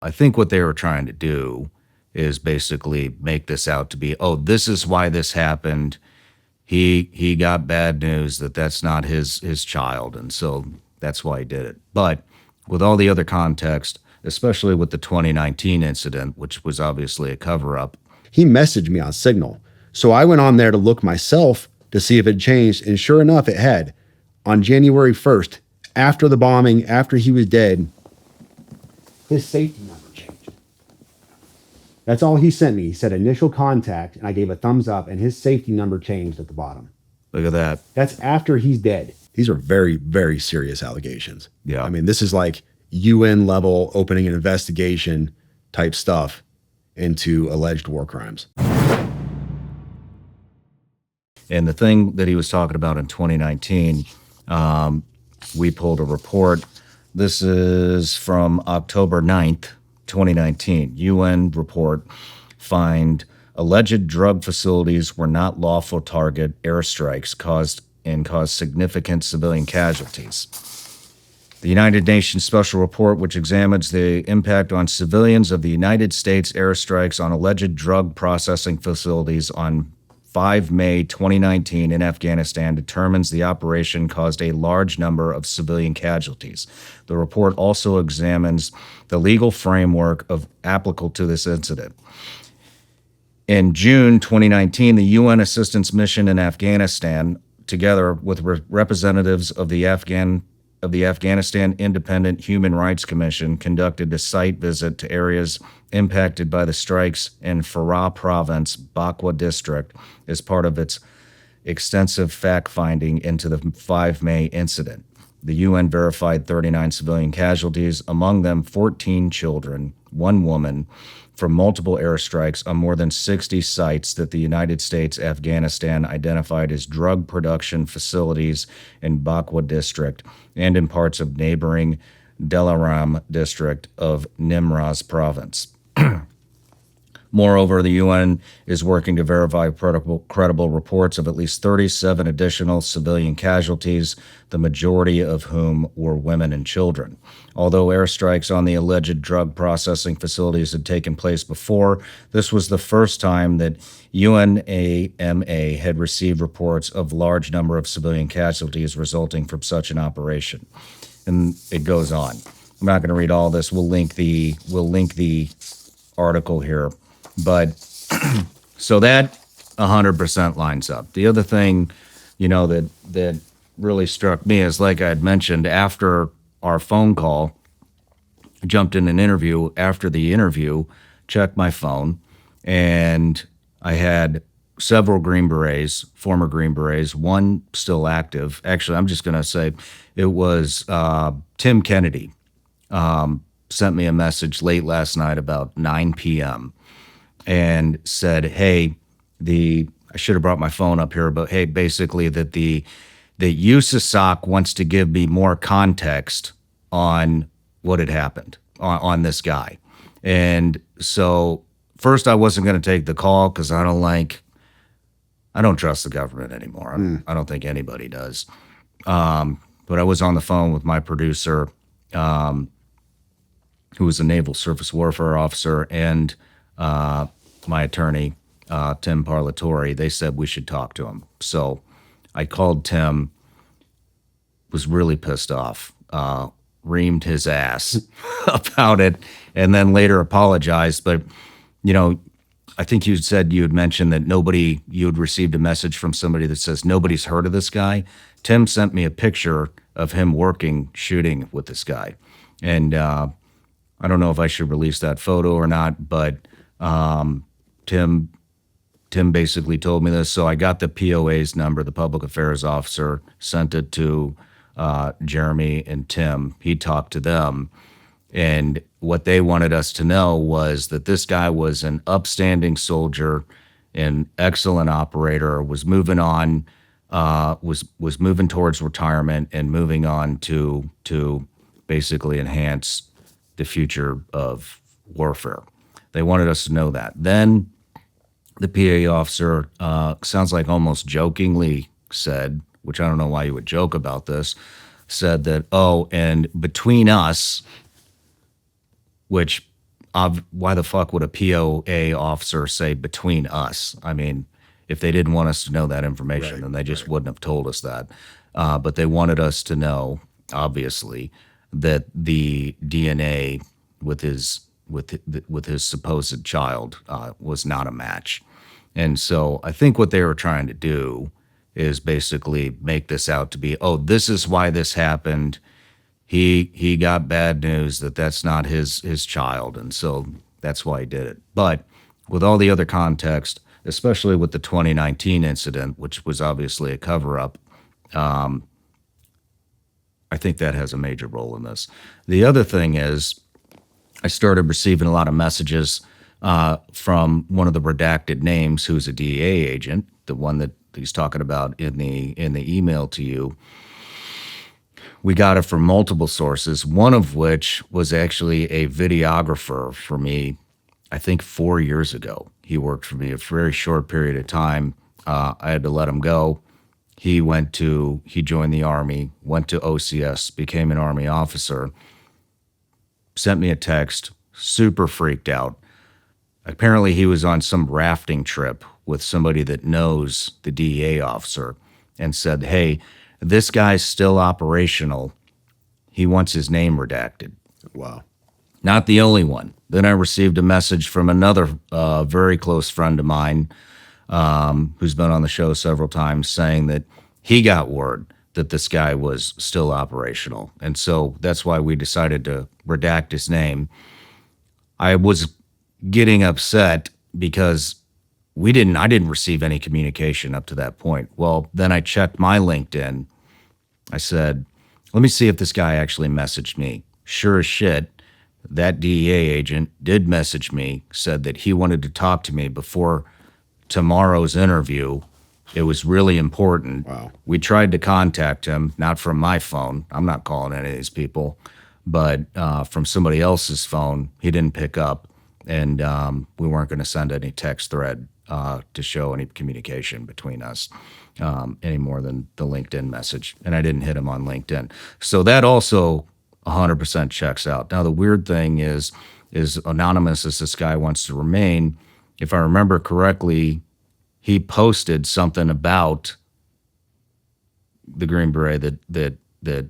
I think what they were trying to do is basically make this out to be, oh, this is why this happened. He got bad news that that's not his child, and so that's why he did it. But with all the other context, especially with the 2019 incident, which was obviously a cover-up. He messaged me on Signal. So I went on there to look myself to see if it changed, and sure enough, it had. On January 1st, after the bombing, after he was dead, his safety number changed. That's all he sent me. He said initial contact, and I gave a thumbs up, and his safety number changed at the bottom. Look at that. That's after he's dead. These are very, very serious allegations. Yeah. I mean, this is like UN level opening an investigation type stuff into alleged war crimes. And the thing that he was talking about in 2019, we pulled a report. This is from October 9th, 2019. UN report find alleged drug facilities were not lawful target airstrikes caused significant civilian casualties. The United Nations Special Report, which examines the impact on civilians of the United States airstrikes on alleged drug processing facilities on 5 May 2019 in Afghanistan, determines the operation caused a large number of civilian casualties. The report also examines the legal framework applicable to this incident. In June 2019, the UN Assistance Mission in Afghanistan, together with representatives of the Afghanistan Independent Human Rights Commission, conducted a site visit to areas impacted by the strikes in Farah Province, Bakwa District, as part of its extensive fact-finding into the 5 May incident. The UN verified 39 civilian casualties, among them 14 children, 1 woman, from multiple airstrikes on more than 60 sites that the United States Afghanistan identified as drug production facilities in Bakwa District and in parts of neighboring Delaram District of Nimraz Province. Moreover, the UN is working to verify credible reports of at least 37 additional civilian casualties, the majority of whom were women and children. Although airstrikes on the alleged drug processing facilities had taken place before, this was the first time that UNAMA had received reports of large number of civilian casualties resulting from such an operation. And it goes on. I'm not going to read all this. We'll link the article here. But so that 100% lines up. The other thing, that really struck me is, like I had mentioned, after our phone call, I jumped in an interview. After the interview, checked my phone, and I had several Green Berets, former Green Berets, one still active. Actually, I'm just going to say it was Tim Kennedy sent me a message late last night about 9 p.m. and said, hey, I should have brought my phone up here, but hey, basically that the USASOC wants to give me more context on what had happened on this guy. And so first I wasn't going to take the call because I don't trust the government anymore. I don't think anybody does. But I was on the phone with my producer, who was a naval surface warfare officer, and my attorney, Tim Parlatore. They said we should talk to him. So I called Tim, was really pissed off, reamed his ass about it, and then later apologized. But, I think you said you had mentioned that you had received a message from somebody that says nobody's heard of this guy. Tim sent me a picture of him shooting with this guy. And I don't know if I should release that photo or not, but Tim basically told me this. So I got the POA's number, the public affairs officer, sent it to Jeremy and Tim. He talked to them. And what they wanted us to know was that this guy was an upstanding soldier, an excellent operator, was moving on, was moving towards retirement and moving on to basically enhance the future of warfare. They wanted us to know that. Then the PA officer, sounds like almost jokingly said, which I don't know why you would joke about this, said that, and between us, which why the fuck would a POA officer say between us? I mean, if they didn't want us to know that information, Right, then they just wouldn't have told us that. But they wanted us to know, obviously, that the DNA with his supposed child was not a match. And so I think what they were trying to do is basically make this out to be, oh, this is why this happened. He got bad news that that's not his child, and so that's why he did it. But with all the other context, especially with the 2019 incident, which was obviously a cover up, I think that has a major role in this. The other thing is, I started receiving a lot of messages from one of the redacted names, who's a DEA agent, the one that he's talking about in the email to you. We got it from multiple sources, one of which was actually a videographer for me, I think 4 years ago. He worked for me a very short period of time. I had to let him go. He joined the Army, went to OCS, became an Army officer, sent me a text, super freaked out. Apparently he was on some rafting trip with somebody that knows the DEA officer and said, hey, this guy's still operational. He wants his name redacted. Wow. Not the only one. Then I received a message from another very close friend of mine who's been on the show several times saying that he got word that this guy was still operational. And so that's why we decided to redact his name. I was getting upset because I didn't receive any communication up to that point. Well, then I checked my LinkedIn. I said, let me see if this guy actually messaged me. Sure as shit, that DEA agent did message me, said that he wanted to talk to me before tomorrow's interview. It was really important. Wow. We tried to contact him, not from my phone. I'm not calling any of these people, but from somebody else's phone. He didn't pick up, and we weren't going to send any text thread to show any communication between us any more than the LinkedIn message. And I didn't hit him on LinkedIn. So that also 100% checks out. Now, the weird thing is anonymous as this guy wants to remain, if I remember correctly, he posted something about the Green Beret that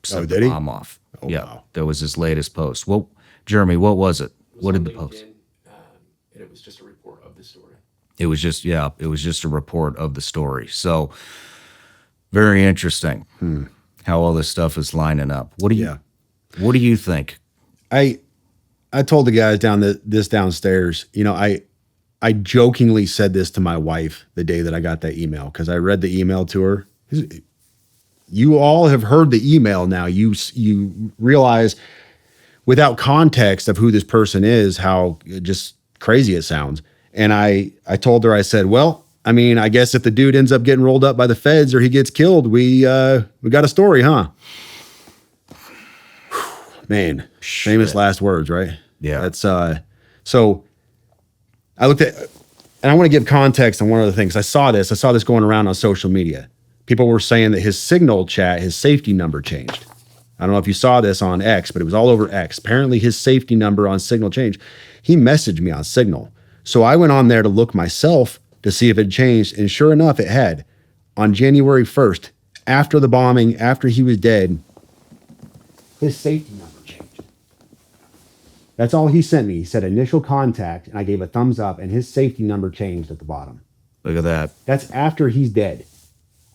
set did the he? bomb off. Oh, Yeah, wow. that was his latest post. Well, Jeremy, what was it? What did the post? And it was just a report of the story. It was just a report of the story. So very interesting how all this stuff is lining up. What do you think? I told the guys downstairs, I jokingly said this to my wife the day that I got that email, because I read the email to her. You all have heard the email now. You realize without context of who this person is, how just crazy it sounds. And I told her, I said, well, I mean, I guess if the dude ends up getting rolled up by the feds or he gets killed, we got a story, huh? Man, famous last words, right? Yeah. That's so I looked at, and I want to give context on one of the things. I saw this going around on social media. People were saying that his Signal chat, his safety number changed. I don't know if you saw this on X, but it was all over X. Apparently his safety number on Signal changed. He messaged me on Signal. So I went on there to look myself to see if it changed. And sure enough, it had. On January 1st, after the bombing, after he was dead, his safety number changed. That's all he sent me. He said initial contact, and I gave a thumbs up, and his safety number changed at the bottom. Look at that. That's after he's dead.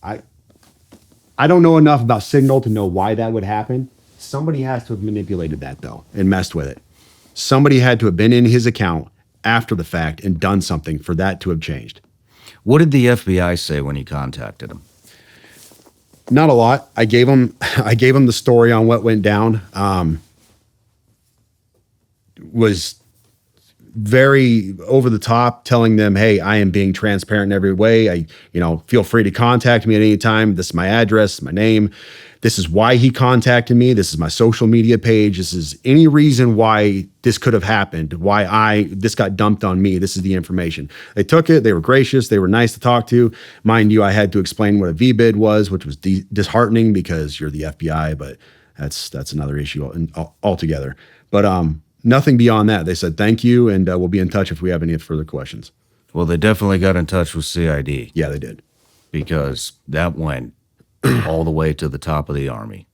I don't know enough about Signal to know why that would happen. Somebody has to have manipulated that, though, and messed with it. Somebody had to have been in his account after the fact and done something for that to have changed. What did the FBI say when you contacted him? Not a lot. I gave him the story on what went down. Was very over the top, telling them, hey, I am being transparent in every way. Feel free to contact me at any time. This is my address, my name. This is why he contacted me. This is my social media page. This is any reason why this could have happened, why this got dumped on me. This is the information. They took it. They were gracious. They were nice to talk to. Mind you, I had to explain what a VBID was, which was disheartening because you're the FBI, but that's another issue altogether. But Nothing beyond that. They said thank you, and we'll be in touch if we have any further questions. Well, they definitely got in touch with CID Yeah, they did. because that went all the way to the top of the Army.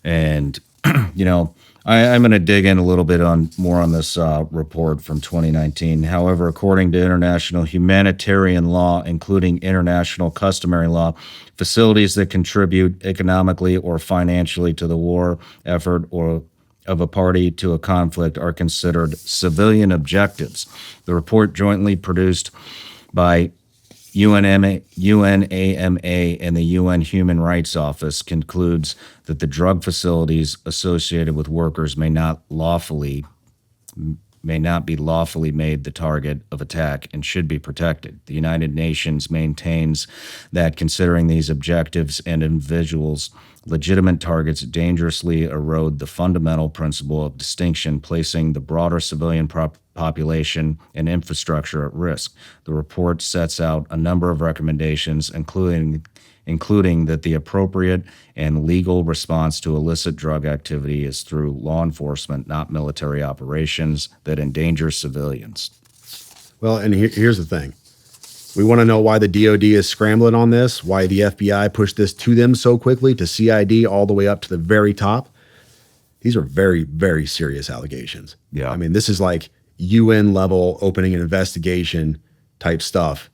And, I'm going to dig in a little bit more on this report from 2019. However, according to international humanitarian law, including international customary law, facilities that contribute economically or financially to the war effort or of a party to a conflict are considered civilian objectives. The report, jointly produced by UNAMA and the UN Human Rights Office, concludes that the drug facilities associated with workers may not be lawfully made the target of attack and should be protected. The United Nations maintains that considering these objectives and individuals legitimate targets dangerously erode the fundamental principle of distinction, placing the broader civilian population and infrastructure at risk. The report sets out a number of recommendations, including that the appropriate and legal response to illicit drug activity is through law enforcement, not military operations that endanger civilians. Well, and here's the thing. We want to know why the DOD is scrambling on this, why the FBI pushed this to them so quickly, to CID all the way up to the very top. These are very, very serious allegations. Yeah. I mean, this is like UN level opening an investigation type stuff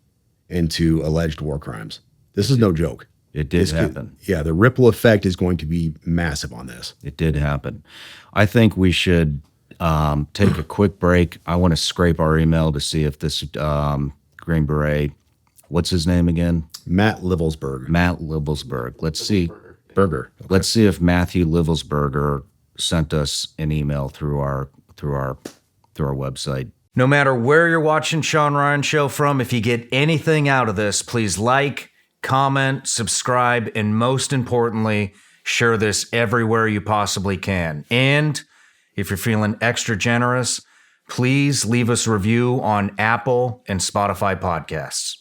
into alleged war crimes. This is no joke. It did happen. Yeah, the ripple effect is going to be massive on this. It did happen. I think we should take a quick break. I want to scrape our email to see if this Green Beret, what's his name again? Matt Livelsberger. Matt Livelsberger. Let's see. Burger. Okay. Let's see if Matthew Livelsberger sent us an email through our website. No matter where you're watching Shawn Ryan Show from, if you get anything out of this, please like, comment, subscribe, and most importantly, share this everywhere you possibly can. And if you're feeling extra generous, please leave us a review on Apple and Spotify podcasts.